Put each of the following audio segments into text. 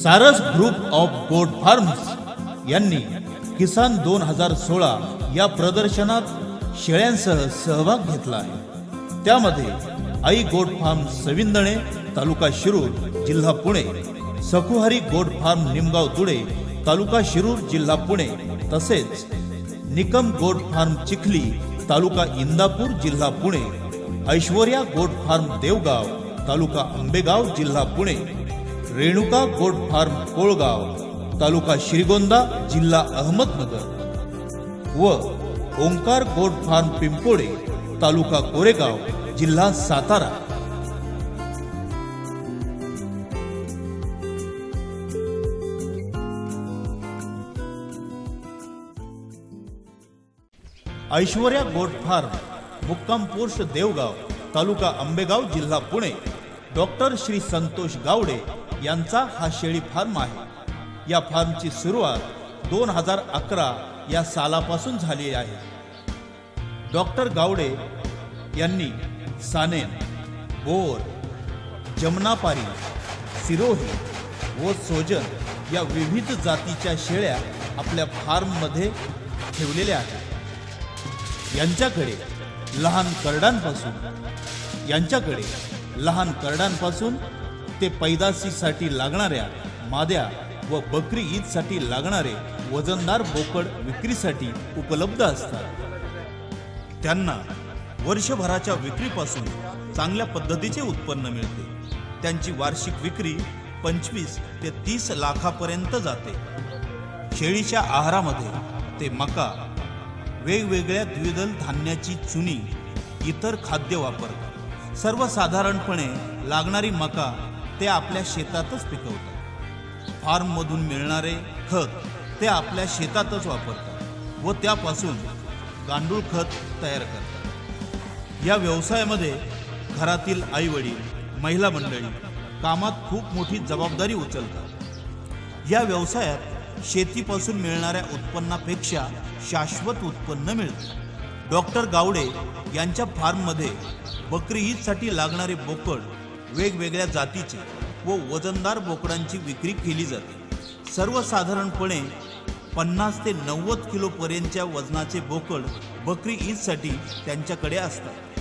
सारस group of goat farms यांनी किसान 2016 या प्रदर्शनात शेळ्यांसह सहभाग घेतला आहे। त्यामध्ये आई गोट फार्म सविंदणे तालुका शिरूर जिल्हा पुणे, सखुहारी गोट फार्म निमगाव तुडे तालुका शिरूर जिल्हा पुणे तसेच निकम गोट फार्म चिखली तालुका इंदापूर जिल्हा पुणे, ऐश्वर्या गोट फार्म देवगाव तालुका आंबेगाव जिल्हा पुणे, रेणुका गोट फार्म कोळगाव तालुका श्रीगोंदा जिल्हा अहमदनगर व ओंकार गोट फार्म पिंपोडे तालुका कोरेगाव जिल्हा सातारा। ऐश्वर्या गोट फार्म मुक्काम पोस्ट देवगाव तालुका आंबेगाव जिल्हा पुणे डॉक्टर श्री संतोष गावडे यांचा हा शेळी फार्म आहे। या फार्मची सुरुवात 2011 या सालापासून झाली आहे। डॉक्टर गावडे यांनी सानेन, बोर, जमनापारी, सिरोही व सोजन या विविध जातीच्या शेळ्या आपल्या फार्ममध्ये ठेवलेल्या आहेत। लहान करडांपासून ते पैदाशीसाठी लागणाऱ्या माद्या व बकरी ईदसाठी लागणारे वजनदार बोकड विक्रीसाठी उपलब्ध असतात। त्यांना वर्षभराच्या विक्रीपासून चांगल्या पद्धतीचे उत्पन्न मिळते। त्यांची वार्षिक विक्री 25 ते 30 लाखापर्यंत जाते। शेळीच्या आहारामध्ये ते मका, वेगवेगळ्या द्विदल धान्याची चुनी, इतर खाद्य वापरतात। सर्वसाधारणपणे लागणारी मका ते आपल्या शेतातच पिकवतात। फार्ममधून मिळणारे खत ते आपल्या शेतातच वापरतात व त्यापासून गांडूळ खत तयार करतात। या व्यवसायामध्ये घरातील आई वडील, महिला मंडळी कामात खूप मोठी जबाबदारी उचलतात। या व्यवसायात शेतीपासून मिळणाऱ्या उत्पन्नापेक्षा शाश्वत उत्पन्न मिळते। डॉक्टर गावडे यांच्या फार्ममध्ये बकरी ईदसाठी लागणारे बोकड, वेगवेगळ्या जातीचे व वजनदार बोकडांची विक्री केली जाते। सर्वसाधारणपणे 50 ते 90 किलो पर्यंतच्या वजनाचे बोकड बकरी ईदसाठी त्यांच्याकडे असतात।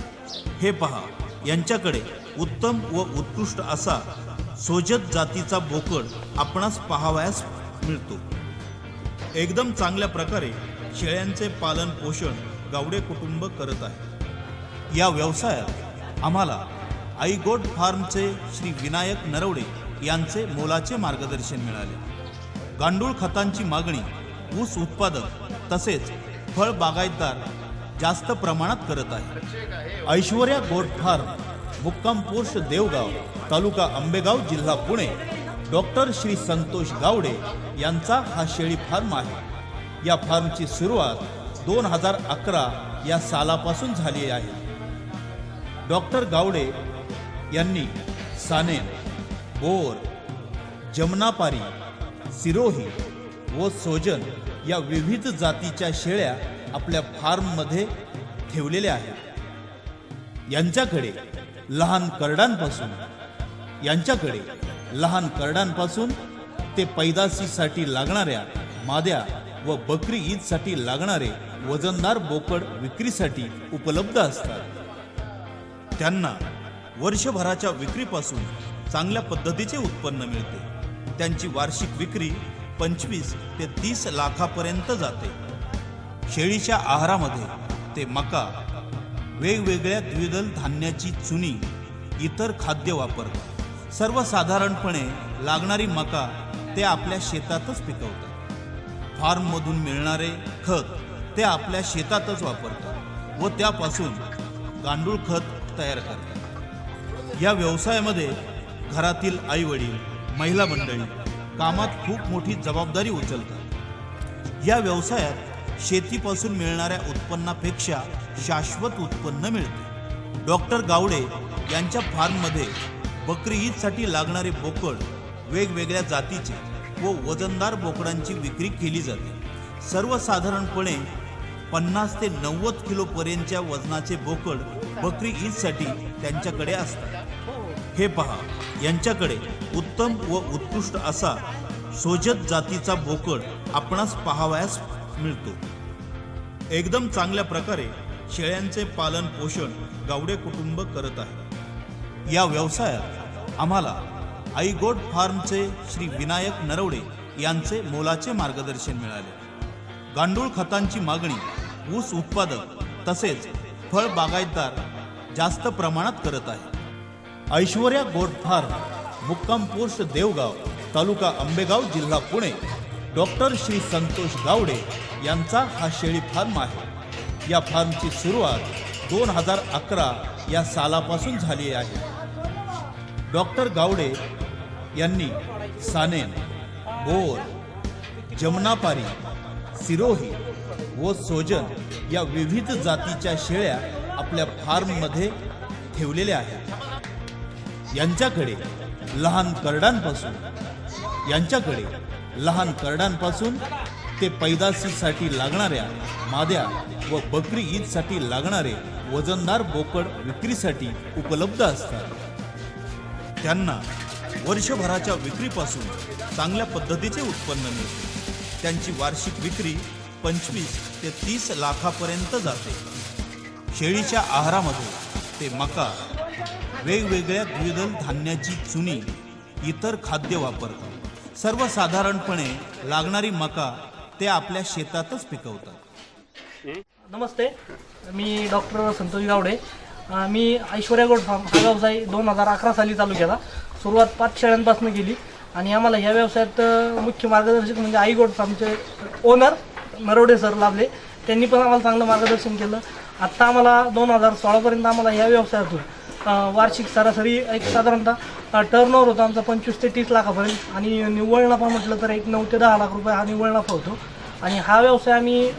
हे पहा, यांच्याकडे उत्तम व उत्कृष्ट असा सोजत जातीचा बोकड आपणास पाहावयास मिळतो। एकदम चांगल्या प्रकारे शेळ्यांचे पालन पोषण गावडे कुटुंब करत आहे। या व्यवसायात आम्हाला आई गोट फार्मचे श्री विनायक नरवडे यांचे मोलाचे मार्गदर्शन मिळाले। गांडूळ खतांची मागणी ऊस उत्पादक तसेच फळ बागायतदार जास्त प्रमाणात करत आहे। ऐश्वर्या गोट फार्म मुक्काम पोस्ट देवगाव तालुका आंबेगाव जिल्हा पुणे डॉक्टर श्री संतोष गावडे यांचा हा शेळी फार्म आहे। या फार्मची सुरुवात 2011 या सालापासून झाली आहे। डॉक्टर गावडे यांनी सानेन, बोर, जमनापारी, सिरोही व सोजन या विविध जातीच्या शेळ्या आपल्या फार्ममध्ये ठेवलेल्या आहेत। यांच्याकडे लहान करडांपासून ते पैदाशीसाठी लागणाऱ्या माद्या व बकरी ईदसाठी लागणारे वजनदार बोकड विक्रीसाठी उपलब्ध असतात। त्यांना वर्षभराच्या विक्रीपासून चांगल्या पद्धतीचे उत्पन्न मिळते। त्यांची वार्षिक विक्री 25 ते 30 लाखापर्यंत जाते। शेळीच्या आहारामध्ये ते मका, वेगवेगळ्या द्विदल धान्याची चुनी, इतर खाद्य वापरतात। सर्वसाधारणपणे लागणारी मका ते आपल्या शेतातच पिकवतात। फार्ममधून मिळणारे खत ते आपल्या शेतातच वापरतात व त्यापासून गांडूळ खत तयार करतात। या व्यवसायामध्ये घरातील आई वडील, महिला मंडळी कामात खूप मोठी जबाबदारी उचलतात। या व्यवसायात शेतीपासून मिळणाऱ्या उत्पन्नापेक्षा शाश्वत उत्पन्न मिळते। डॉक्टर गावडे यांच्या फार्ममध्ये बकरी ईदसाठी लागणारे बोकड, वेगवेगळ्या जातीचे व वजनदार बोकडांची विक्री केली जाते। सर्वसाधारणपणे 50 ते 90 किलो पर्यंतच्या वजनाचे बोकड बकरी ईदसाठी त्यांच्याकडे असतात। हे पहा, यांच्याकडे उत्तम व उत्कृष्ट असा सोजत जातीचा बोकड आपणास पाहावयास मिळतो। एकदम चांगल्या प्रकारे शेळ्यांचे पालन पोषण गावडे कुटुंब करत आहे। या व्यवसायात आम्हाला आई गोट फार्मचे श्री विनायक नरवडे यांचे मोलाचे मार्गदर्शन मिळाले। गांडूळ खतांची मागणी ऊस उत्पादक तसेच फळ बागायतदार जास्त प्रमाणात करत आहे। ऐश्वर्या गोट फार्म मुक्काम पोस्ट देवगाव तालुका आंबेगाव जिल्हा पुणे डॉक्टर श्री संतोष गावडे यांचा हा शेळी फार्म आहे। या फार्मची सुरुवात 2011 या सालापासून झाली आहे। डॉक्टर गावडे यांनी सानेन, बोर, जमनापारी, सिरोही व सोजन या विविध जातीच्या शेळ्या आपल्या फार्ममध्ये ठेवलेल्या आहेत। यांच्याकडे लहान करडांपासून ते पैदाशीसाठी लागणाऱ्या माद्या व बकरी ईदसाठी लागणारे वजनदार बोकड विक्रीसाठी उपलब्ध असतात। त्यांना वर्षभराच्या विक्रीपासून चांगल्या पद्धतीचे उत्पन्न मिळते। त्यांची वार्षिक विक्री 25 ते 30 लाखापर्यंत जाते। शेळीच्या आहारामध्ये ते मका, वेगवेगळ्या द्विदल धान्याची चुनी, इतर खाद्य वापरतात। सर्वसाधारणपणे लागणारी मका ते आपल्या शेतातच पिकवतात। नमस्ते, मी डॉक्टर संतोष गावडे। मी ऐश्वर्या गोट फार्म हा व्यवसाय 2011 साली चालू केला। सुरुवात 5 शेळ्यांपासून केली आणि आम्हाला या व्यवसायात मुख्य मार्गदर्शक म्हणजे आई गोट फार्मचे ओनर नरवडे सर लाभले। त्यांनी पण आम्हाला चांगलं मार्गदर्शन केलं। आत्ता आम्हाला 2016पर्यंत आम्हाला या व्यवसायातून वार्षिक सरासरी एक साधारणतः टर्नओव्हर होता आमचा 25 ते 30 लाखापर्यंत आणि निव्वळ नफा म्हटलं तर एक 9 ते 10 लाख रुपये हा निव्वळ नफा होतो। आणि हा व्यवसाय आम्ही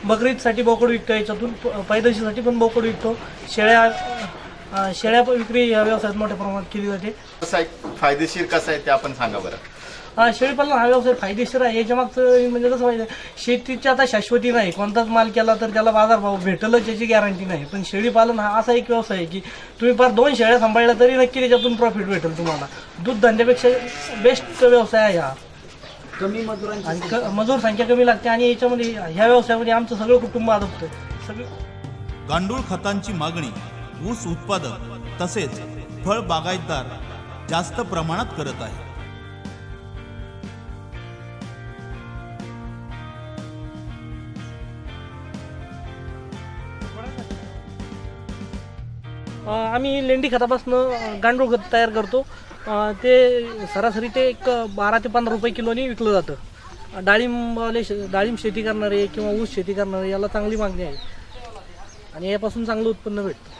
बकरीसाठी बोकड विकतो, याच्यातून पैदाशीसाठी पण बोकड विकतो। शेळ्या विक्री या व्यवसायात मोठ्या प्रमाणात केली जाते। व्यवसाय फायदेशीर कसा आहे ते आपण सांगा बरं। शेळीपालन हा व्यवसाय फायदेशीर आहे। याच्या मागचं म्हणजे कसं माहिती आहे, शेतीची आता शाश्वती नाही। कोणताच माल केला तर त्याला बाजारभाव भेटलच याची गॅरंटी नाही। पण शेळीपालन हा असा एक व्यवसाय आहे की तुम्ही फार 2 शेळ्या सांभाळल्या तरी नक्की त्याच्यातून प्रॉफिट भेटेल तुम्हाला। दूध धंद्यापेक्षा बेस्ट व्यवसाय आहे हा। कमी मजुरांची आणि मजूर संख्या कमी लागते आणि याच्यामध्ये ह्या व्यवसायामध्ये आमचं सगळं कुटुंब आदबतं सगळं। गांडूळ खतांची मागणी ऊस उत्पादक तसेच फळ बागायतदार जास्त प्रमाणात करत आहे। आम्ही लेंडी खतापासून गांडूळ खत तयार करतो। ते सरासरी ते एक 12 ते 15 रुपये किलोनी विकलं जातं। डाळिंब शेती करणारे किंवा ऊस शेती करणारे याला चांगली मागणी आहे आणि यापासून चांगलं उत्पन्न भेटतं।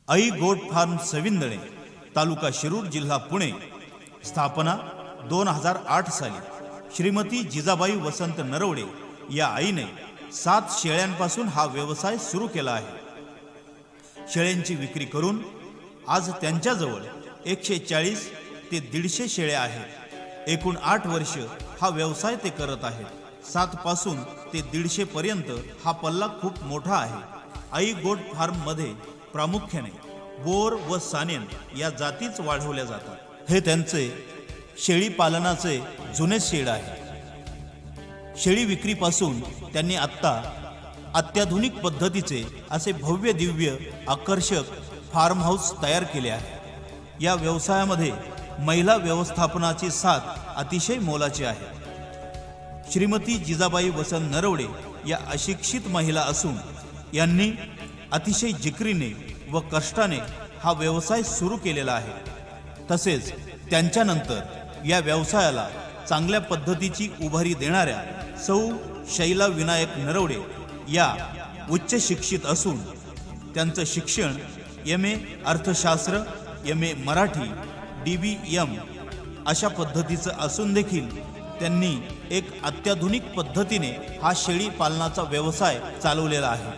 आई गोट फार्म सविंदळे तालुका शिरूर जिल्हा पुणे स्थापना 2008 साली श्रीमती जिजाबाई वसंत नरवडे या आईने 7 शेळ्यांपासून हा व्यवसाय सुरू केला आहे। शेळ्यांची विक्री करून आज त्यांच्याजवळ 140 ते 150 शेळ्या आहेत। एकूण 8 वर्ष हा व्यवसाय ते करत आहेत। 7 पासून ते 150 पर्यंत हा पल्ला खूप मोठा आहे। आई गोट फार्म मध्ये प्रामुख्याने बोर व सानेन या जातीच वाढवल्या जातात। हे त्यांचे शेळी पालनाचे जुने शेड आहे। शेळी विक्रीपासून त्यांनी आत्ता अत्याधुनिक पद्धतीचे असे भव्य दिव्य आकर्षक फार्म हाऊस तयार केले आहे। या व्यवसायामध्ये महिला व्यवस्थापनाची साथ अतिशय मोलाची आहे। श्रीमती जिजाबाई वसंत नरवडे या अशिक्षित महिला असून यांनी अतिशय जिकरीने व कष्टाने हा व्यवसाय सुरू केलेला आहे। तसेच त्यांच्यानंतर या व्यवसायाला चांगल्या पद्धतीची उभारी देणाऱ्या सौ शैला विनायक नरवडे या उच्च शिक्षित असून त्यांचं शिक्षण MA अर्थशास्त्र, MA मराठी, DBM अशा पद्धतीचं असून देखील त्यांनी एक अत्याधुनिक पद्धतीने हा शेळी पालनाचा व्यवसाय चालवलेला आहे.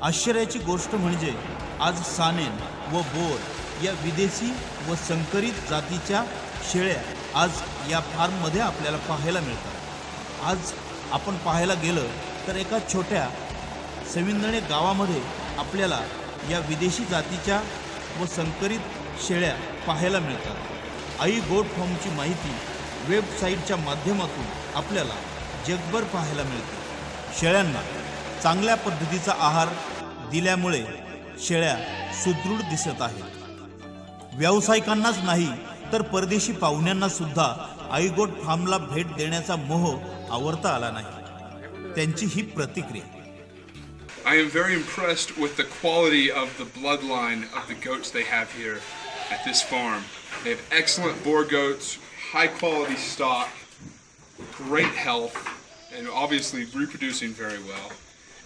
आश्चर्याची गोष्ट म्हणजे आज सानेन व बोर या विदेशी व संकरित जातीच्या शेळ्या आज या फार्ममध्ये आपल्याला पाहायला मिळतात. आज आपण पाहायला गेलं तर एका छोट्या सविंदणे गावामध्ये आपल्याला या विदेशी जातीच्या व संकरित शेळ्या पाहायला मिळतात. आई गोट फार्मची माहिती वेबसाईटच्या माध्यमातून आपल्याला जगभर पाहायला मिळते. शेळ्यांना चांगल्या पद्धतीचा आहार दिल्यामुळे शेळ्या सुदृढ दिसत आहेत. व्यावसायिकांनाच नाही तर परदेशी पाहुण्यांना सुद्धा आई गोट फार्मला भेट देण्याचा मोह आवरता आला नाही. त्यांची ही प्रतिक्रिया. I am very impressed with the quality of the bloodline of the goats they have here at this farm. They have excellent boar goats, high quality stock, great health, and obviously reproducing very well.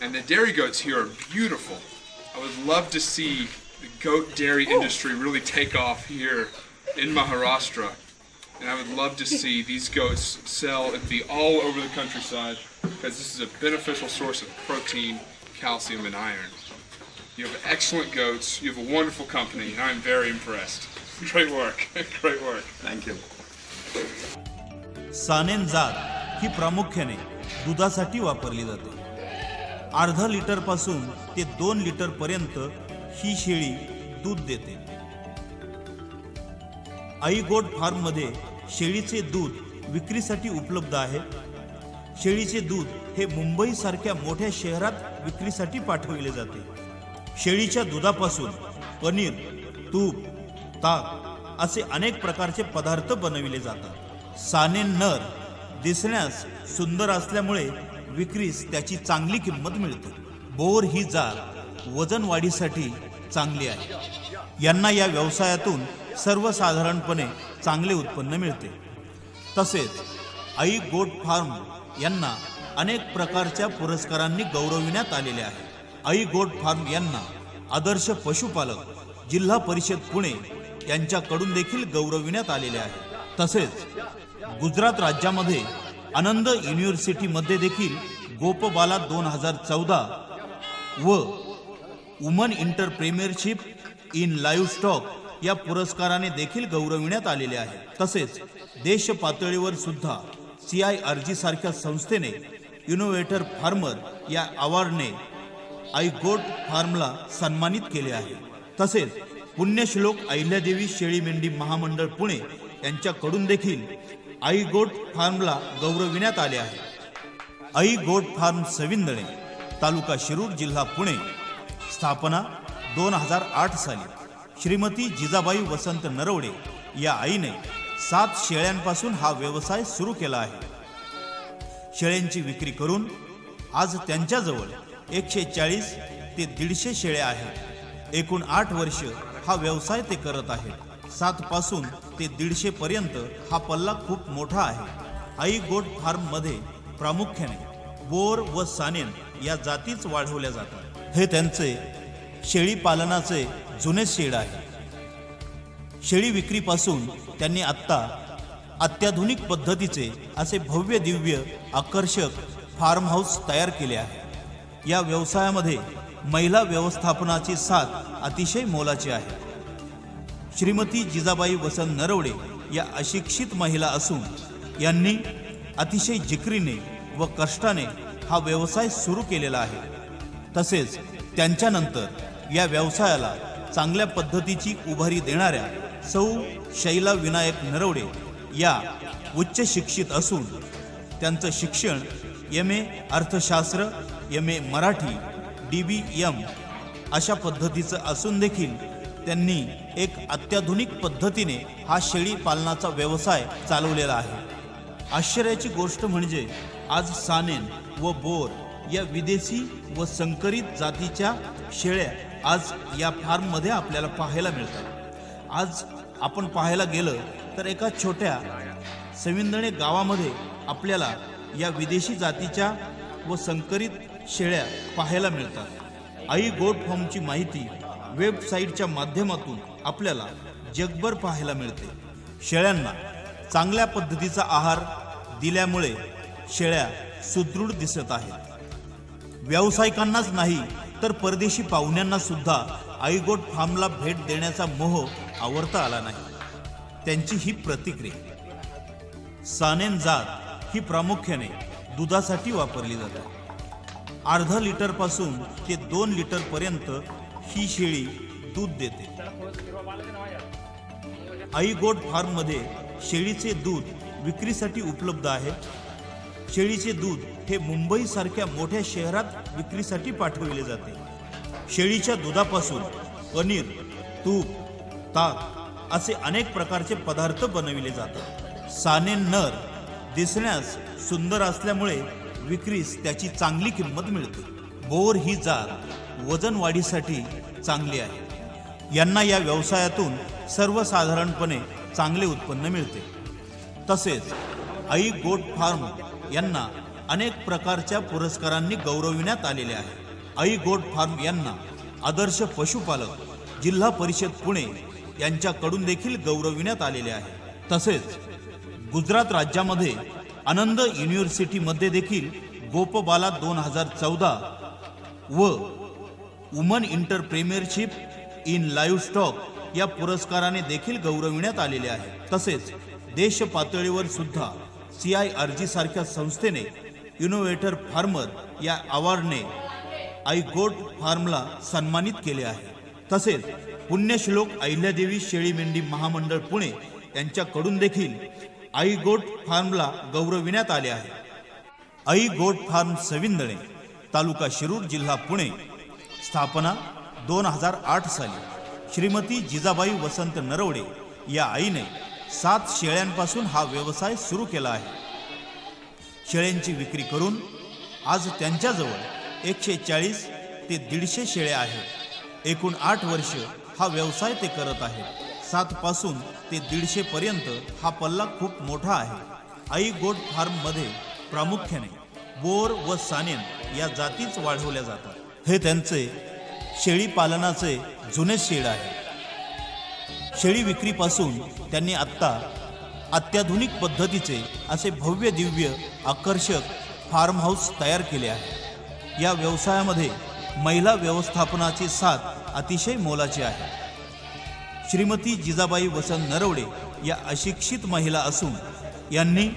And the dairy goats here are beautiful. I would love to see the goat dairy industry really take off here in Maharashtra. And I would love to see these goats sell and be all over the countryside because this is a beneficial source of protein, calcium, and iron. You have excellent goats. You have a wonderful company, and I'm very impressed. Great work. Great work. Thank you. सानेन जात ही प्रामुख्याने दुधासाठी वापरली जाते. अर्धा litre पासून ते 2 litre पर्यंत ही शेळी दूध देते. आई गोट फार्म मध्ये शेळीचे दूध विक्रीसाठी उपलब्ध आहे. शेळीचे दूध हे मुंबई सारख्या मोठ्या शहरात विक्रीसाठी पाठविले जाते. शेळीच्या दुधापासून पनीर, तूप, ताक असे अनेक प्रकारचे पदार्थ बनविले जातात. सानेन नर दिसण्यास सुंदर असल्यामुळे विक्रीस त्याची चांगली किंमत मिळते. बोर ही जात वजन वाढीसाठी चांगली आहे. यांना या व्यवसायातून सर्वसाधारणपणे चांगले उत्पन्न मिळते. तसेच आई गोट फार्म यांना अनेक प्रकारच्या पुरस्कारांनी गौरविण्यात आलेले आहे. आई गोट फार्म यांना आदर्श पशुपालक जिल्हा परिषद पुणे यांच्याकडून देखील गौरविण्यात आलेले आहे. तसेच गुजरात राज्यामध्ये आनंद युनिव्हर्सिटीमध्ये देखील गोपबाला 2014 व वुमन इंटरप्रेन्योरशिप इन लाईव्हस्टॉक या पुरस्काराने देखील गौरविण्यात आलेले आहे. तसेच देश पातळीवर सुद्धा CIRG सारख्या संस्थेने इनोव्हेटर फार्मर या अवॉर्डने आई गोट फार्मला सन्मानित केले आहे. तसेच पुण्यश्लोक अहिल्यादेवी शेळी मेंढी महामंडळ पुणे यांच्याकडून देखील आई गोट फार्मला गौरविण्यात आले आहे. आई गोट फार्म सविंदणे, तालुका शिरूर, जिल्हा पुणे. स्थापना 2008 साली. श्रीमती जिजाबाई वसंत नरवडे या आईने 7 शेळ्यांपासून हा व्यवसाय सुरू केला आहे. शेळ्यांची विक्री करून आज त्यांच्याजवळ 140 ते 150 शेळ्या आहेत. एकूण 8 वर्ष हा व्यवसाय ते करत आहेत. 7 पासून ते 150 पर्यंत हा पल्ला खूप मोठा आहे. आई गोट फार्म मध्ये प्रामुख्याने बोर व सानेन या जातीच वाढवल्या जातात. हे त्यांचे शेळी पालनाचे जुने शेड आहे. शेळी विक्रीपासून त्यांनी आत्ता अत्याधुनिक पद्धतीचे असे भव्य दिव्य आकर्षक फार्म हाऊस तयार केले आहे. या व्यवसायामध्ये महिला व्यवस्थापनाची साथ अतिशय मोलाची आहे. श्रीमती जिजाबाई वसंत नरवडे या अशिक्षित महिला असून यांनी अतिशय जिकरीने व कष्टाने हा व्यवसाय सुरू केलेला आहे. तसेच त्यांच्यानंतर या व्यवसायाला चांगल्या पद्धतीची उभारी देणाऱ्या सौ शैला विनायक नरवडे या उच्च शिक्षित असून त्यांचं शिक्षण MA अर्थशास्त्र, MA मराठी, DBM अशा पद्धतीचं असून देखील त्यांनी एक अत्याधुनिक पद्धतीने हा शेळी पालनाचा व्यवसाय चालवलेला आहे. आश्चर्याची गोष्ट म्हणजे आज सानेन व बोर या विदेशी व संकरित जातीच्या शेळ्या आज या फार्ममध्ये आपल्याला पाहायला मिळतात. आज आपण पाहायला गेलं तर एका छोट्या सविंदणे गावामध्ये आपल्याला या विदेशी जातीच्या व संकरित शेळ्या पाहायला मिळतात. आई गोट फार्मची माहिती वेबसाईटच्या माध्यमातून आपल्याला जगभर पाहायला मिळते. शेळ्यांना चांगल्या पद्धतीचा आहार दिल्यामुळे शेळ्या सुदृढ दिसत आहेत. व्यावसायिकांनाच नाही तर परदेशी पाहुण्यांना सुद्धा आई गोट फार्मला भेट देण्याचा मोह आवरता आला नाही. त्यांची ही प्रतिक्रिया. सानेन जात ही प्रामुख्याने दुधासाठी वापरली जाते. अर्धा लिटर पासून ते 2 लिटर पर्यंत ही शेळी दूध देते. आई गोट फार्म मध्ये शेळीचे दूध विक्रीसाठी उपलब्ध आहे. शेळीचे दूध हे मुंबई सारख्या मोठ्या शहरात विक्रीसाठी पाठविले जाते. शेळीच्या दुधापासून पनीर, तूप, ताक असे अनेक प्रकारचे पदार्थ बनविले जातात. सानेन नर दिसण्यास सुंदर असल्यामुळे विक्रीस त्याची चांगली किंमत मिळते. बोर ही जात वजन वाढीसाठी चांगली आहे. यांना या व्यवसायातून सर्वसाधारणपणे चांगले उत्पन्न मिळते. तसेच आई गोट फार्म यांना अनेक प्रकारच्या पुरस्कारांनी गौरविण्यात आलेले आहे. आई गोट फार्म यांना आदर्श पशुपालक जिल्हा परिषद पुणे यांच्याकडून देखील गौरविण्यात आलेले आहे. तसेच गुजरात राज्यामध्ये आनंद युनिव्हर्सिटीमध्ये देखील गोपबाला 2014 व वुमन इंटरप्रेन्योरशिप इन लाईव्हस्टॉक या पुरस्काराने देखील गौरविण्यात आलेले आहे. तसेच देश पातळीवर सुद्धा CIRG सारख्या संस्थेने इनोव्हेटर फार्मर या अवॉर्डने आई गोट फार्मला सन्मानित केले आहे. तसेच पुण्यश्लोक अहिल्यादेवी शेळी मेंढी महामंडळ पुणे यांच्याकडून देखील आई गोट फार्मला गौरविण्यात आले आहे. आई गोट फार्म सविंदणे, तालुका शिरूर, जिल्हा पुणे. स्थापना 2008 साली. श्रीमती जिजाबाई वसंत नरवडे या आईने 7 शेळ्यांपासून हा व्यवसाय सुरू केला आहे. शेळ्यांची विक्री करून आज त्यांच्याजवळ 140 ते 150 शेळ्या आहेत. एकूण 8 वर्ष हा व्यवसाय ते करत आहेत. 7 पासून ते 150 पर्यंत हा पल्ला खूप मोठा आहे. आई गोट फार्म मध्ये प्रामुख्याने बोर व सानेन या जातीच वाढवल्या जातात. हे त्यांचे शेळी पालनाचे जुने शेड आहे. शेळी विक्रीपासून त्यांनी आत्ता अत्याधुनिक पद्धतीचे असे भव्य दिव्य आकर्षक फार्म हाऊस तयार केले आहे. या व्यवसायामध्ये महिला व्यवस्थापनाची साथ अतिशय मोलाची आहे. श्रीमती जिजाबाई वसंत नरवडे या अशिक्षित महिला असून यांनी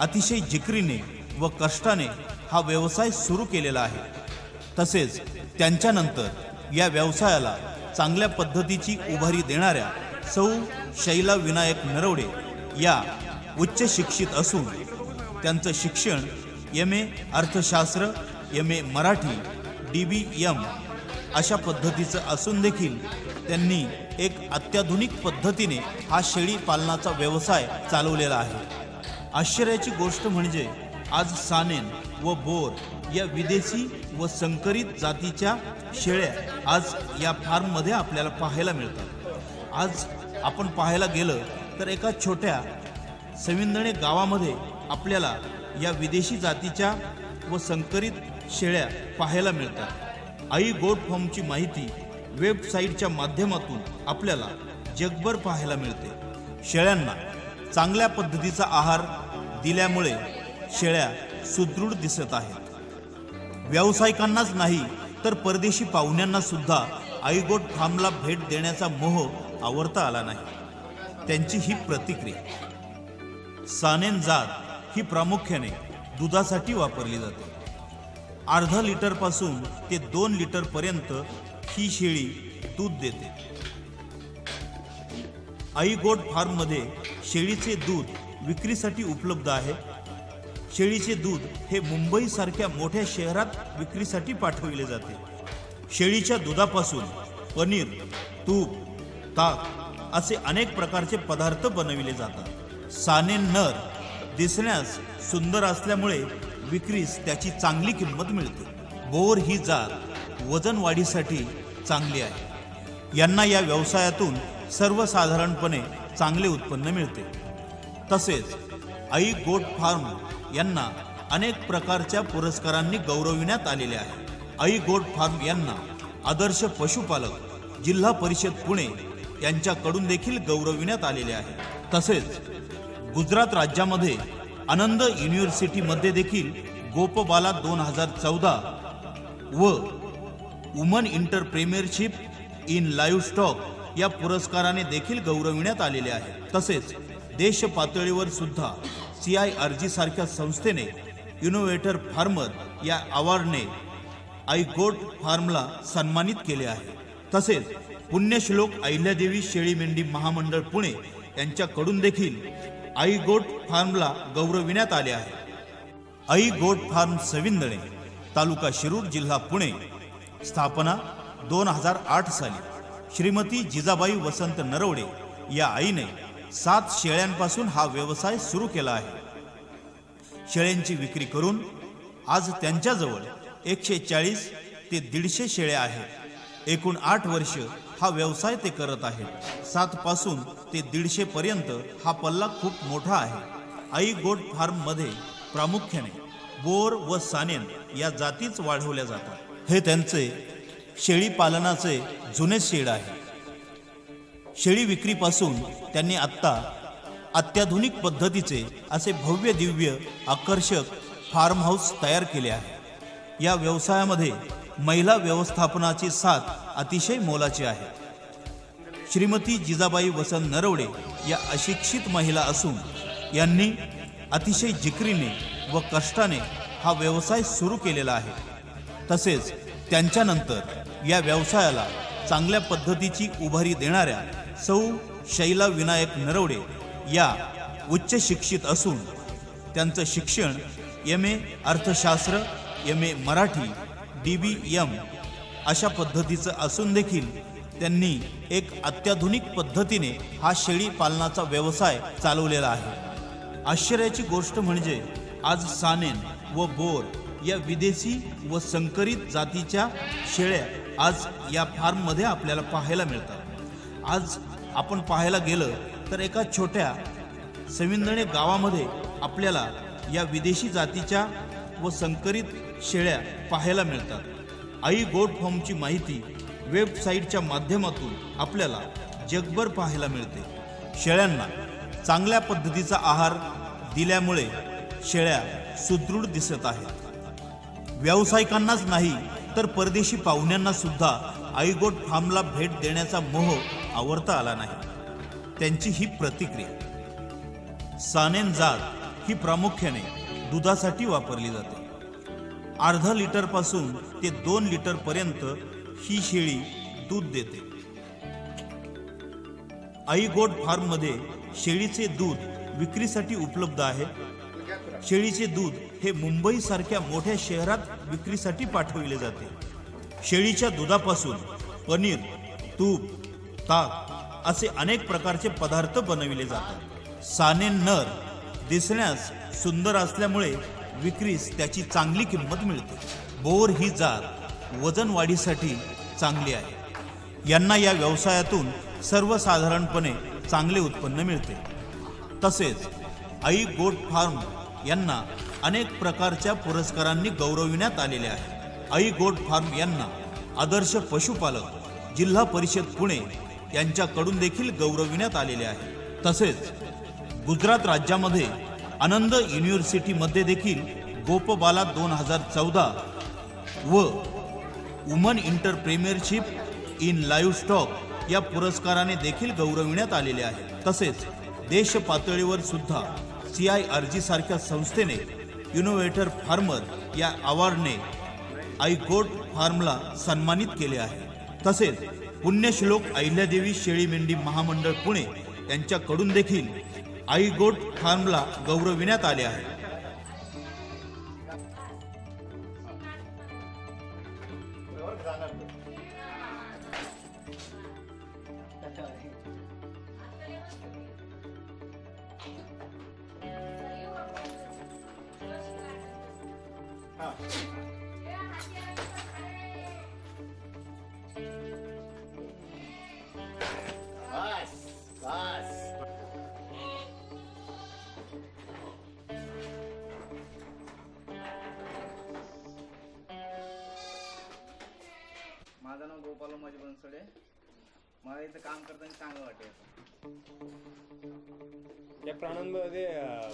अतिशय जिकरीने व कष्टाने हा व्यवसाय सुरू केलेला आहे. तसेच त्यांच्यानंतर या व्यवसायाला चांगल्या पद्धतीची उभारी देणाऱ्या सौ शैला विनायक नरवडे या उच्च शिक्षित असून त्यांचं शिक्षण MA अर्थशास्त्र, MA मराठी, DBM अशा पद्धतीचं असून देखील त्यांनी एक अत्याधुनिक पद्धतीने हा शेळी पालनाचा व्यवसाय चालवलेला आहे. आश्चर्याची गोष्ट म्हणजे आज सानेन व बोर या विदेशी व संकरित जातीच्या शेळ्या आज या फार्ममध्ये आपल्याला पाहायला मिळतात. आज आपण पाहायला गेलं तर एका छोट्या सविंदणे गावामध्ये आपल्याला या विदेशी जातीच्या व संकरित शेळ्या पाहायला मिळतात. आई गोट फार्मची माहिती वेबसाईटच्या माध्यमातून आपल्याला जगभर पाहायला मिळते. शेळ्यांना चांगल्या पद्धतीचा आहार दिल्यामुळे शेळ्या सुदृढ दिसत आहेत. व्यावसायिकांनाच नाही तर परदेशी पाहुण्यांना सुद्धा आई गोट फार्मला भेट देण्याचा मोह आवरता आला नाही. त्यांची ही प्रतिक्रिया. सानेन जात ही प्रामुख्याने दुधासाठी वापरली जाते. अर्धा लिटर पासून ते 2 लिटर पर्यंत ही शेळी दूध देते. आई गोट फार्म मध्ये शेळीचे दूध विक्रीसाठी उपलब्ध आहे. शेळीचे दूध हे मुंबई सारख्या मोठ्या शहरात विक्रीसाठी पाठविले जाते. शेळीच्या दुधापासून पनीर, तूप, ताक असे अनेक प्रकारचे पदार्थ बनविले जातात. सानेन नर दिसण्यास सुंदर असल्यामुळे विक्रीस त्याची चांगली किंमत मिळते. बोर ही जात वजन वाढीसाठी चांगली आहे. यांना या व्यवसायातून सर्वसाधारणपणे चांगले उत्पन्न मिळते. तसेच आई गोट फार्म यांना अनेक प्रकारच्या पुरस्कारांनी गौरविण्यात आलेले आहे. आई गोट फार्म यांना आदर्श पशुपालक जिल्हा परिषद पुणे यांच्याकडून देखील गौरविण्यात आलेले आहे. तसेच गुजरात राज्यामध्ये आनंद युनिव्हर्सिटीमध्ये देखील गोपबाला 2014 व woman entrepreneurship in live stock या पुरस्काराने देखील गौरविण्यात आलेले आहे. तसेच देश पातळीवर सुद्धा CIRG सारख्या संस्थेने इनोव्हेटर फार्मर या अवॉर्डने आई गोट फार्मला सन्मानित केले आहे. तसेच पुण्यश्लोक अहिल्यादेवी शेळी मेंढी महामंडळ पुणे यांच्याकडून देखील आई गोट फार्मला गौरविण्यात आले आहे. आई गोट फार्म सविंदणे, तालुका शिरूर, जिल्हा पुणे. स्थापना 2008 साली श्रीमती जिजाबाई वसंत नरवडे या आईने 7 शेळ्यांपासून हा व्यवसाय सुरू केला आहे. शेळ्यांची विक्री करून आज त्यांच्याजवळ 140 ते 150 शेळ्या आहेत. एकूण 8 वर्ष हा व्यवसाय ते करत आहेत. 7 पासून ते 150 पर्यंत हा पल्ला खूप मोठा आहे. आई गोट फार्म मध्ये प्रामुख्याने बोर व सानेन या जातीच वाढवल्या जातात. हे त्यांचे शेळी पालनाचे जुने शेड आहे. शेळी विक्रीपासून त्यांनी आत्ता अत्याधुनिक पद्धतीचे असे भव्य दिव्य आकर्षक फार्म हाऊस तयार केले आहे. या व्यवसायामध्ये महिला व्यवस्थापनाची साथ अतिशय मोलाची आहे. श्रीमती जिजाबाई वसंत नरवडे या अशिक्षित महिला असून यांनी अतिशय जिकरीने व कष्टाने हा व्यवसाय सुरू केलेला आहे. तसेच त्यांच्यानंतर या व्यवसायाला चांगल्या पद्धतीची उभारी देणाऱ्या सौ शैला विनायक नरवडे या उच्च शिक्षित असून त्यांचं शिक्षण MA अर्थशास्त्र, MA मराठी, DBM अशा पद्धतीचं असून देखील त्यांनी एक अत्याधुनिक पद्धतीने हा शेळी पालनाचा व्यवसाय चालवलेला आहे. आश्चर्याची गोष्ट म्हणजे आज सानेन व बोर या विदेशी व संकरित जातीच्या शेळ्या आज या फार्ममध्ये आपल्याला पाहायला मिळतात. आज आपण पाहायला गेलं तर एका छोट्या सविंदणे गावामध्ये आपल्याला या विदेशी जातीच्या व संकरित शेळ्या पाहायला मिळतात. आई गोट फार्मची माहिती वेबसाईटच्या माध्यमातून आपल्याला जगभर पाहायला मिळते. शेळ्यांना चांगल्या पद्धतीचा आहार दिल्यामुळे शेळ्या सुदृढ दिसत आहेत. व्यावसायिकांनाच नाही तर परदेशी पाहुण्यांना सुद्धा आई गोट फार्मला भेट देण्याचा मोह आवरता आला नाही. त्यांची ही प्रतिक्रिया. सानेन जात ही प्रामुख्याने दुधासाठी वापरली जाते. अर्धा लिटर पासून ते 2 लिटर पर्यंत ही शेळी दूध देते. आई गोट फार्म मध्ये शेळीचे दूध विक्रीसाठी उपलब्ध आहे. शेळीचे दूध हे मुंबई सारख्या मोठ्या शहरात विक्रीसाठी पाठविले जाते. शेळीच्या दुधापासून पनीर, तूप, ताक असे अनेक प्रकारचे पदार्थ बनविले जातात. सानेन नर दिसण्यास सुंदर असल्यामुळे विक्रीस त्याची चांगली किंमत मिळते. बोर ही जात वजन वाढीसाठी चांगली आहे. यांना या व्यवसायातून सर्वसाधारणपणे चांगले उत्पन्न मिळते. तसेच आई गोट फार्म यांना अनेक प्रकारच्या पुरस्कारांनी गौरविण्यात आलेले आहे. आई गोट फार्म यांना आदर्श पशुपालक जिल्हा परिषद पुणे यांच्याकडून देखील गौरविण्यात आलेले आहे. तसेच गुजरात राज्यामध्ये आनंद युनिव्हर्सिटीमध्ये देखील गोपबाला 2014 व woman entrepreneurship in live stock या पुरस्काराने देखील गौरविण्यात आलेले आहे. तसेच देश पातळीवर सुद्धा CIRG सारख्या संस्थेने इनोव्हेटर फार्मर या अवॉर्डने आई गोट फार्मला सन्मानित केले आहे. तसेच पुण्यश्लोक अहिल्यादेवी शेळी मेंढी महामंडळ पुणे यांच्याकडून देखील आई गोट फार्मला गौरविण्यात आले आहे. माझं नाव गोपाल उमाजी बनसोडे. मला इथं काम करताना चांगलं वाटेल. या प्राण्यांमध्ये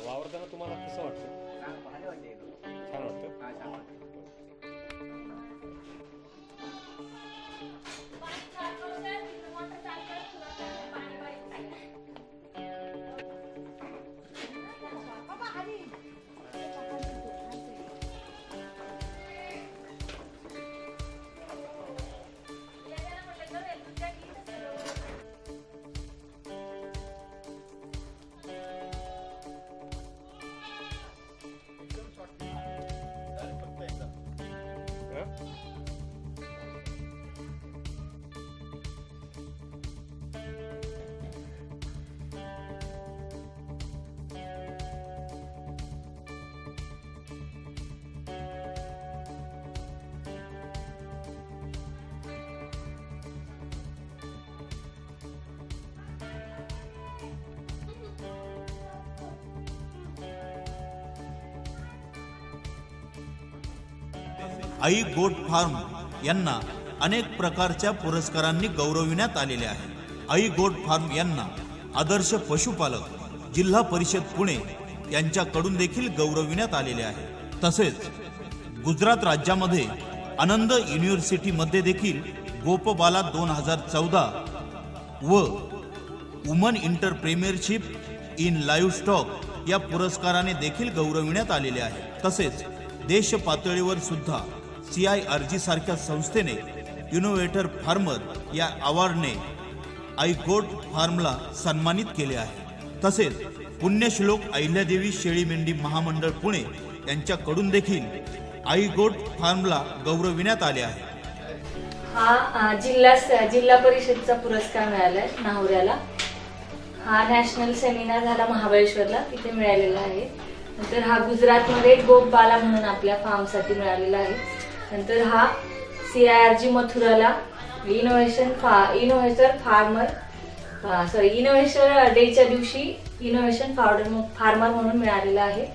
वावरताना तुम्हाला कसं वाटतं? छान वाटतं. आई गोट फार्म यांना अनेक प्रकारच्या पुरस्कारांनी गौरविण्यात आलेले आहे. आई गोट फार्म यांना आदर्श पशुपालक जिल्हा परिषद पुणे यांच्याकडून देखील गौरविण्यात आलेले आहे. तसेच गुजरात राज्यामध्ये आनंद युनिव्हर्सिटीमध्ये देखील गोपबाला 2014 व woman entrepreneurship in live stock या पुरस्काराने देखील गौरविण्यात आलेले आहे. तसेच देश पातळीवर सुद्धा CIRG सारख्या संस्थेने इनोव्हेटर फार्मर या अवॉर्डने आई गोट फार्मला सन्मानित केले आहे. तसेच पुण्यश्लोक अहिल्यादेवी शेळी मेंढी महामंडळ पुणे यांच्याकडून देखील आई गोट फार्मला गौरविण्यात आले आहे. हा जिल्हा परिषदचा पुरस्कार मिळालाय नाहुऱ्याला. हा नॅशनल सेमिनार झाला महाबळेश्वरला, तिथे मिळालेला आहे. नंतर हा गुजरातमध्ये गोपबाला म्हणून आपल्या फार्मसाठी मिळालेला आहे. नंतर हा CIRG मथुराला इनोव्हेशन डेच्या दिवशी इनोव्हेशन फार्मर म्हणून मिळालेला आहे.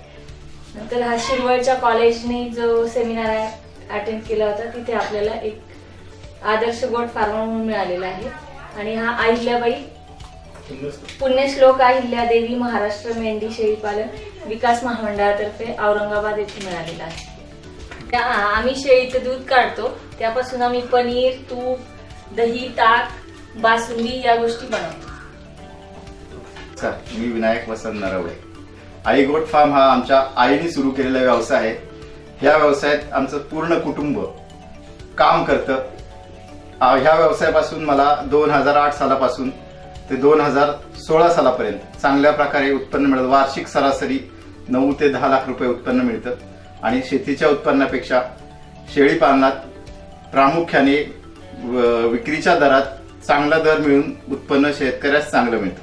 नंतर हा शिरवळच्या कॉलेजने जो सेमिनार अटेंड केला होता तिथे आपल्याला एक आदर्श गोट फार्मर म्हणून मिळालेला आहे. आणि हा अहिल्याबाई पुण्यश्लोक अहिल्यादेवी महाराष्ट्र मेंढी शेळीपालन विकास महामंडळातर्फे औरंगाबाद येथे मिळालेला आहे. आम्ही शेळीचं दूध काढतो, त्यापासून आम्ही पनीर, तूप, दही, ताक, बासुंदी या गोष्टी बनवतो. मी विनायक वसंत नरवडे. आई गोट फार्म हा आमच्या आईने सुरू केलेला व्यवसाय आहे. या व्यवसायात आमचं पूर्ण कुटुंब काम करतं. ह्या व्यवसायापासून मला 2008 सालापासून ते 2016 सालापर्यंत चांगल्या प्रकारे उत्पन्न मिळतं. वार्षिक सरासरी 9 ते 10 लाख रुपये उत्पन्न मिळतं. आणि शेतीच्या उत्पन्नापेक्षा शेळी पालनात प्रामुख्याने विक्रीच्या दरात चांगला दर मिळून उत्पन्न शेतकऱ्यास चांगलं मिळतं.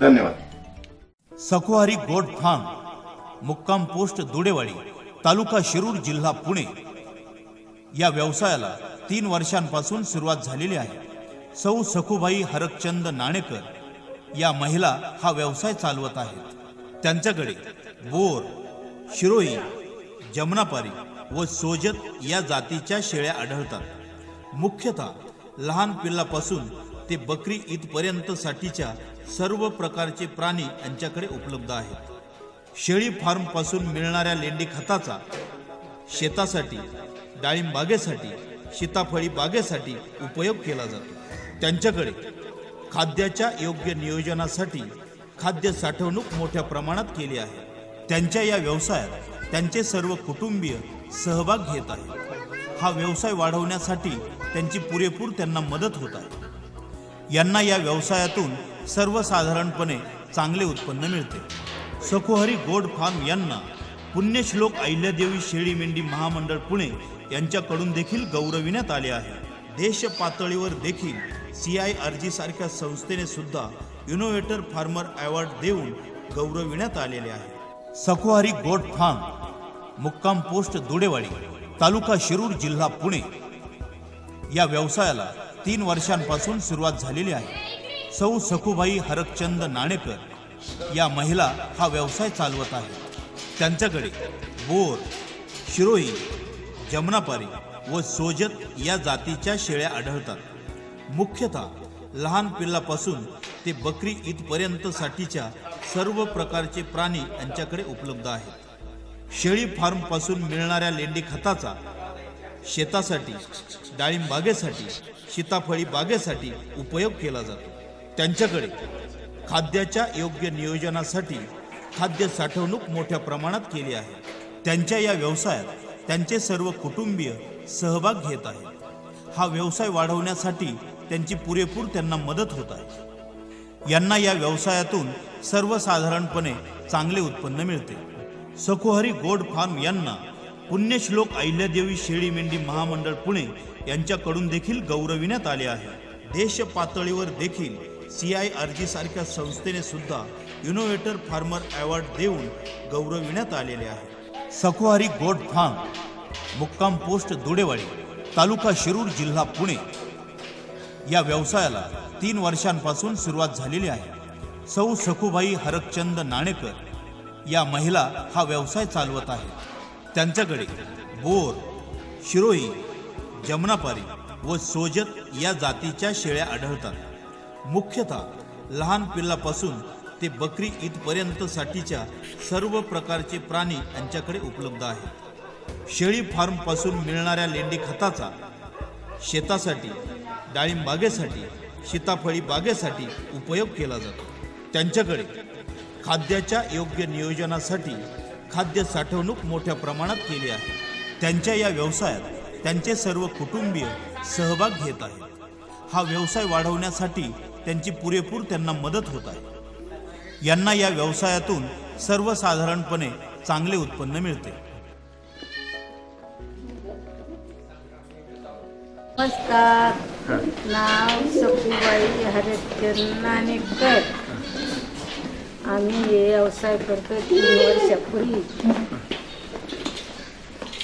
धन्यवाद. सखुहारी गोट फार्म, मुक्काम पोस्ट दुडेवाडी, तालुका शिरूर, जिल्हा पुणे या व्यवसायाला 3 वर्षांपासून सुरुवात झालेली आहे. सौ सखुबाई हरकचंद नाणेकर या महिला हा व्यवसाय चालवत आहेत. त्यांच्याकडे बोर, शिरोई, जमनापारी व सोजत या जातीच्या शेळ्या आढळतात. मुख्यतः लहान पिल्लापासून ते बकरी ईदपर्यंत साठीच्या सर्व प्रकारचे प्राणी यांच्याकडे उपलब्ध आहेत. शेळी फार्म पासून मिळणाऱ्या लेंडी खताचा शेतासाठी, डाळिंब बागेसाठी, सीताफळी बागेसाठी उपयोग केला जातो. त्यांच्याकडे खाद्याच्या योग्य नियोजनासाठी खाद्य साठवणूक मोठ्या प्रमाणात केली आहे. त्यांच्या या व्यवसायात त्यांचे सर्व कुटुंबीय सहभाग घेत आहेत. हा व्यवसाय वाढवण्यासाठी त्यांची पुरेपूर त्यांना मदत होत आहे. यांना या व्यवसायातून सर्वसाधारणपणे चांगले उत्पन्न मिळते. सखुहारी गोट फार्म यांना पुण्यश्लोक अहिल्यादेवी शेळी मेंढी महामंडळ पुणे यांच्याकडून देखील गौरविण्यात आले आहे. देश पातळीवर देखील CIRG सारख्या संस्थेने सुद्धा इनोव्हेटर फार्मर अवॉर्ड देऊन गौरविण्यात आलेले आहे. सखुहारी गोट फार्म, मुक्काम पोस्ट दुडेवाडी, तालुका शिरूर, जिल्हा पुणे या व्यवसायाला 3 वर्षांपासून सुरुवात झालेली आहे. सौ सखुबाई हरकचंद नाणेकर या महिला हा व्यवसाय चालवत आहेत. त्यांच्याकडे बोर, शिरोई, जमनापारी व सोजत या जातीच्या शेळ्या आढळतात. मुख्यतः लहान पिल्लापासून ते बकरी ईदपर्यंत साठीच्या सर्व प्रकारचे प्राणी यांच्याकडे उपलब्ध आहेत। शेळी फार्म पासून मिळणाऱ्या लेंडी खताचा शेतासाठी, डाळिंब बागेसाठी, सीताफळी बागेसाठी उपयोग केला जातो। त्यांच्याकडे खाद्याच्या योग्य नियोजनासाठी खाद्य साठवणूक मोठ्या प्रमाणात केली आहे। त्यांच्या या व्यवसायात त्यांचे सर्व कुटुंबीय सहभाग घेत आहेत। हा व्यवसाय वाढवण्यासाठी त्यांची पुरेपूर त्यांना मदत होत आहे। यांना या व्यवसायातून सर्वसाधारणपणे चांगले उत्पन्न मिळते। सखुहरी गोड फार्म यांना पुण्यश्लोक अहिल्यादेवी शेळी मेंढी महामंडळ पुणे यांच्याकडून देखील गौरविण्यात आले आहे। देश पातळीवर देखील CIRG सारख्या संस्थेने सुद्धा इनोव्हेटर फार्मर अवॉर्ड देऊन गौरविण्यात आलेले आहे। सखुहरी गोड फार्म, मुक्काम पोस्ट दुडेवाडी, तालुका शिरूर, जिल्हा पुणे या व्यवसायाला 3 वर्षांपासून सुरुवात झालेली आहे। सौ सखुबाई हरकचंद नाणेकर या महिला हा व्यवसाय चालवत आहेत। त्यांच्याकडे बोर, शिरोई, जमनापारी व सोजत या जातीच्या शेळ्या आढळतात। मुख्यतः लहान पिल्लापासून ते बकरी ईदपर्यंत साठीच्या सर्व प्रकारचे प्राणी यांच्याकडे उपलब्ध आहेत। शेळी फार्म पासून मिळणाऱ्या लेंडी खताचा शेतासाठी, डाळिंब बागेसाठी, सीताफळी बागेसाठी उपयोग केला जातो। त्यांच्याकडे खाद्याच्या योग्य नियोजनासाठी खाद्य साठवणूक मोठ्या प्रमाणात केली आहे। त्यांच्या या व्यवसायात त्यांचे सर्व कुटुंबीय सहभाग घेत आहेत। हा व्यवसाय वाढवण्यासाठी त्यांची पुरेपूर त्यांना मदत होत आहे। यांना या व्यवसायातून सर्वसाधारणपणे चांगले उत्पन्न मिळते। नमस्कार, नाव सखुबाई हरकचंद नाणेकर। आम्ही हे व्यवसाय करतो 3 वर्षापूर्वी।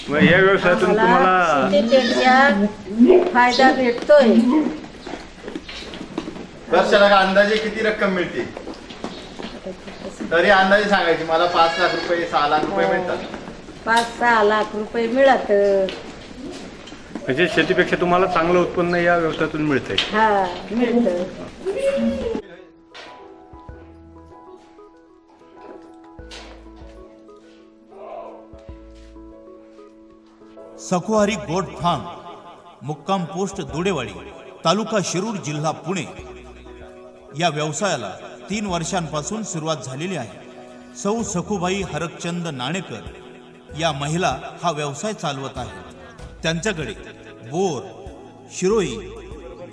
मग या व्यवसायातून तुम्हाला शेतीपेक्षा फायदा भेटतोय। वर्षाला का अंदाजे किती रक्कम मिळते? तरी अंदाजे सांगायची मला 5 लाख रुपये, 6 लाख रुपये मिळतात। 5-6 लाख रुपये मिळत। म्हणजे शेतीपेक्षा तुम्हाला चांगलं उत्पन्न या व्यवसायातून मिळतंय? हा, मिळतं। सखुहरी गोड फार्म, मुक्काम पोस्ट दुडेवाडी, तालुका शिरूर, जिल्हा पुणे या व्यवसायाला 3 वर्षांपासून सुरुवात झालेली आहे। सौ सखुबाई हरकचंद नाणेकर या महिला हा व्यवसाय चालवत आहेत। त्यांच्याकडे बोर, शिरोई,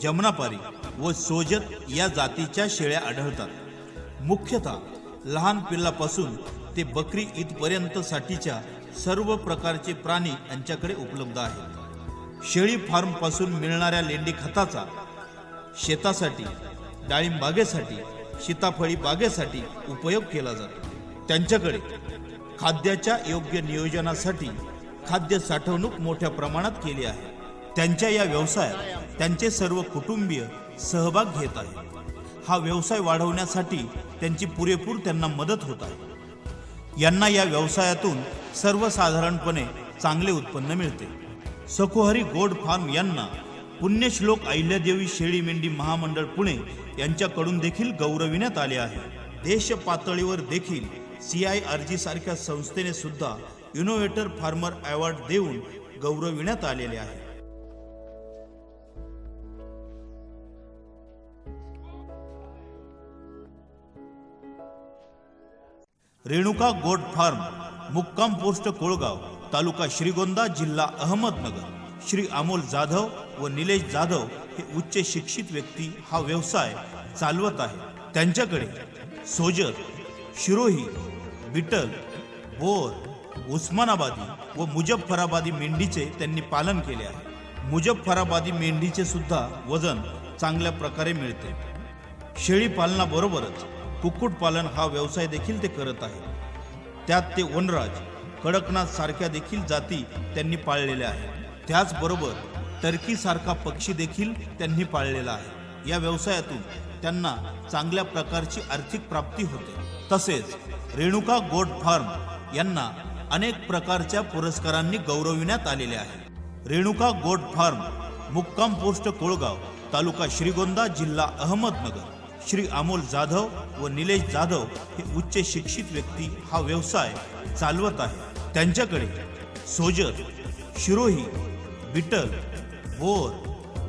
जमनापारी व सोजत या जातीच्या शेळ्या आढळतात। मुख्यतः लहान पिल्लापासून ते बकरी ईदपर्यंत साठीच्या सर्व प्रकारचे प्राणी यांच्याकडे उपलब्ध आहेत। शेळी फार्म पासून मिळणाऱ्या लेंडी खताचा शेतासाठी, डाळिंब बागेसाठी, सीताफळी बागेसाठी उपयोग केला जातो। त्यांच्याकडे खाद्याच्या योग्य नियोजनासाठी खाद्य साठवणूक मोठ्या प्रमाणात केली आहे। त्यांच्या या व्यवसायात त्यांचे सर्व कुटुंबीय सहभाग घेत आहेत। हा व्यवसाय वाढवण्यासाठी त्यांची पुरेपूर त्यांना मदत होत आहे। यांना या व्यवसायातून सर्वसाधारणपणे चांगले उत्पन्न मिळते। सखुहरी गोड फार्म यांना पुण्यश्लोक अहिल्यादेवी शेळी मेंढी महामंडळ पुणे यांच्याकडून देखील गौरविण्यात आले आहे। देश पातळीवर देखील CIRG सारख्या संस्थेने सुद्धा इनोव्हेटर फार्मर अवॉर्ड देऊन गौरविण्यात आलेले आहे। रेणुका गोड फार्म, मुक्काम पोस्ट कोळगाव, तालुका श्रीगोंदा, जिल्हा अहमदनगर। श्री अमोल जाधव व निलेश जाधव हे उच्च शिक्षित व्यक्ती हा व्यवसाय चालवत आहेत। त्यांच्याकडे सोजत, शिरोही, बिटल, बोर, उस्मानाबादी व मुजफ्फराबादी मेंढीचे त्यांनी पालन केले आहे। मुजफ्फराबादी मेंढीचे सुद्धा वजन चांगल्या प्रकारे मिळते। शेळी पालनाबरोबरच कुक्कुटपालन हा व्यवसाय देखील ते करत आहेत। त्यात ते वनराज, कडकनाथ सारख्या देखील जाती त्यांनी पाळलेल्या आहेत। त्याचबरोबर टर्की सारखा पक्षी देखील त्यांनी पाळलेला आहे। या व्यवसायातून त्यांना चांगल्या प्रकारची आर्थिक प्राप्ती होते। तसेच रेणुका गोड फार्म यांना अनेक प्रकारच्या पुरस्कारांनी गौरविण्यात आलेले आहे। रेणुका गोड फार्म, मुक्काम पोस्ट कोळगाव, तालुका श्रीगोंदा, जिल्हा अहमदनगर। श्री अमोल जाधव व निलेश जाधव हे उच्च शिक्षित व्यक्ती हा व्यवसाय चालवत आहे. त्यांच्याकडे सोजत, शिरोही, बिटल, बोर,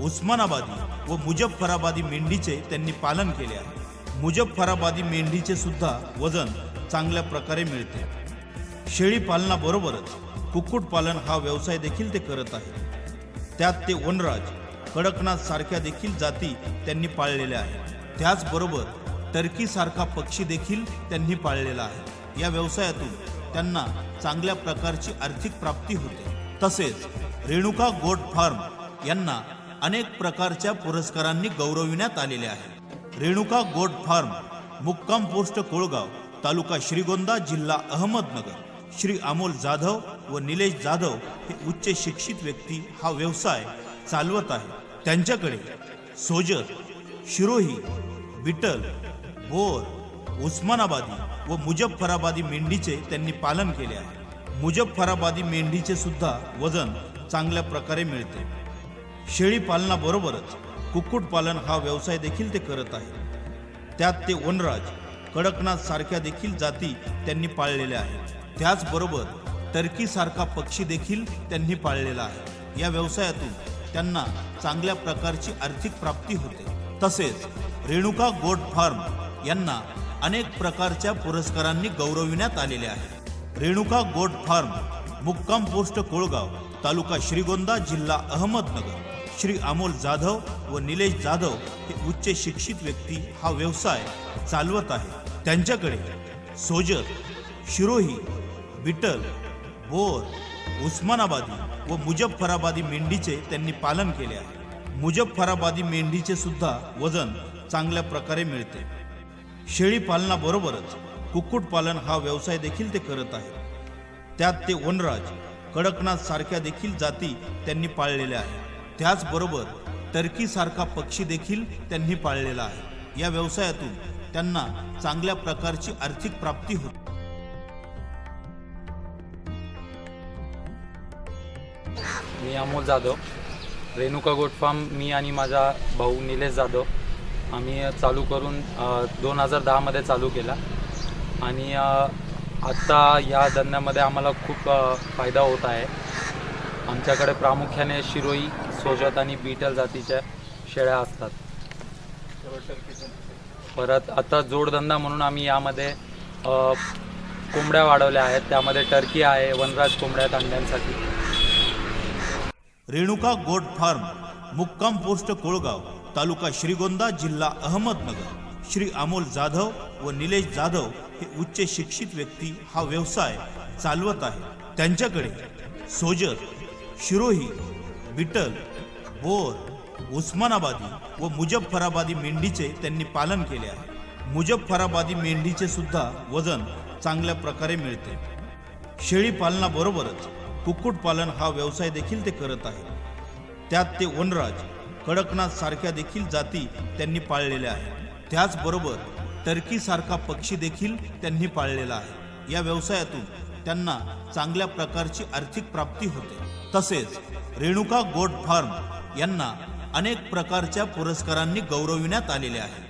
उस्मानाबादी व मुजफ्फराबादी मेंढीचे त्यांनी पालन केले आहे. मुजफ्फराबादी मेंढीचे सुद्धा वजन चांगल्या प्रकारे मिळते. शेळी पालनाबरोबरच कुक्कुटपालन हा व्यवसाय देखील ते करत आहे. त्यात ते वनराज, कडकनाथ सारख्या देखील जाती त्यांनी पाळलेल्या आहेत. त्याचबरोबर टर्कीसारखा पक्षी देखील त्यांनी पाळलेला आहे. या व्यवसायातून त्यांना चांगल्या प्रकारची आर्थिक प्राप्ती होते. तसेच रेणुका गोट फार्म यांना अनेक प्रकारच्या पुरस्कारांनी गौरविण्यात आलेले आहे. रेणुका गोट फार्म, मुक्काम पोस्ट कोळगाव, तालुका श्रीगोंदा, जिल्हा अहमदनगर. श्री अमोल जाधव व निलेश जाधव हे उच्च शिक्षित व्यक्ती हा व्यवसाय चालवत आहे. त्यांच्याकडे सोजत, शिरोही, बिटल, बोर, उस्मानाबादी व मुजफ्फराबादी मेंढीचे त्यांनी पालन केले आहे. मुजफ्फराबादी मेंढीचे सुद्धा वजन चांगल्या प्रकारे मिळते. शेळी पालनाबरोबरच कुक्कुटपालन हा व्यवसाय देखील ते करत आहे. त्यात ते वनराज, कडकनाथ सारख्या देखील जाती त्यांनी पाळलेल्या आहेत. त्याचबरोबर टर्कीसारखा पक्षी देखील त्यांनी पाळलेला आहे. या व्यवसायातून त्यांना चांगल्या प्रकारची आर्थिक प्राप्ती होते. तसेच रेणुका गोट फार्म यांना अनेक प्रकारच्या पुरस्कारांनी गौरविण्यात आलेले आहे. रेणुका गोट फार्म, मुक्काम पोस्ट कोळगाव, तालुका श्रीगोंदा, जिल्हा अहमदनगर. श्री अमोल जाधव व निलेश जाधव हे उच्च शिक्षित व्यक्ती हा व्यवसाय चालवत आहे. त्यांच्याकडे सोजत, शिरोही, बिटल, बोर, उस्मानाबादी व मुजफ्फराबादी मेंढीचे त्यांनी पालन केले आहे. मुजफ्फराबादी मेंढीचे सुद्धा वजन चांगल्या प्रकारे मिळते. शेळी पालनाबरोबरच कुक्कुटपालन हा व्यवसाय देखील ते करत आहे. त्यात ते वनराज, कडकनाथ सारख्या देखील जाती त्यांनी पाळलेल्या आहेत. त्याचबरोबर टर्कीसारखा पक्षी देखील त्यांनी पाळलेला आहे. या व्यवसायातून त्यांना चांगल्या प्रकारची आर्थिक प्राप्ती होते. मी अमोल जाधव, रेणुका गोट फार्म मी आणि माझा भाऊ निलेश जाधव आम्ही चालू करून 2010मध्ये चालू केला आणि आत्ता या धंद्यामध्ये आम्हाला खूप फायदा होत आहे. आमच्याकडे प्रामुख्याने शिरोई, सोजत आणि बीटल जातीच्या शेळ्या असतात. परत आता जोडधंदा म्हणून आम्ही यामध्ये कोंबड्या वाढवल्या आहेत. त्यामध्ये टर्की आहे, वनराज कोंबड्या आहेत अंड्यांसाठी. रेणुका गोट फार्म, मुक्काम पोस्ट कोळगाव, तालुका श्रीगोंदा, जिल्हा अहमदनगर. श्री अमोल जाधव व निलेश जाधव हे उच्च शिक्षित व्यक्ती हा व्यवसाय चालवत आहे. त्यांच्याकडे सोजत, शिरोही, बिटल, बोर, उस्मानाबादी व मुजफ्फराबादी मेंढीचे त्यांनी पालन केले आहे. मुजफ्फराबादी मेंढीचे सुद्धा वजन चांगल्या प्रकारे मिळते. शेळी पालनाबरोबरच कुक्कुटपालन हा व्यवसाय देखील ते करत आहे. त्यात ते वनराज, कडकनाथ सारख्या देखील जाती त्यांनी पाळलेल्या आहेत. त्याचबरोबर टर्कीसारखा पक्षी देखील त्यांनी पाळलेला आहे. या व्यवसायातून त्यांना चांगल्या प्रकारची आर्थिक प्राप्ती होते. तसेच रेणुका गोट फार्म यांना अनेक प्रकारच्या पुरस्कारांनी गौरविण्यात आलेले आहे.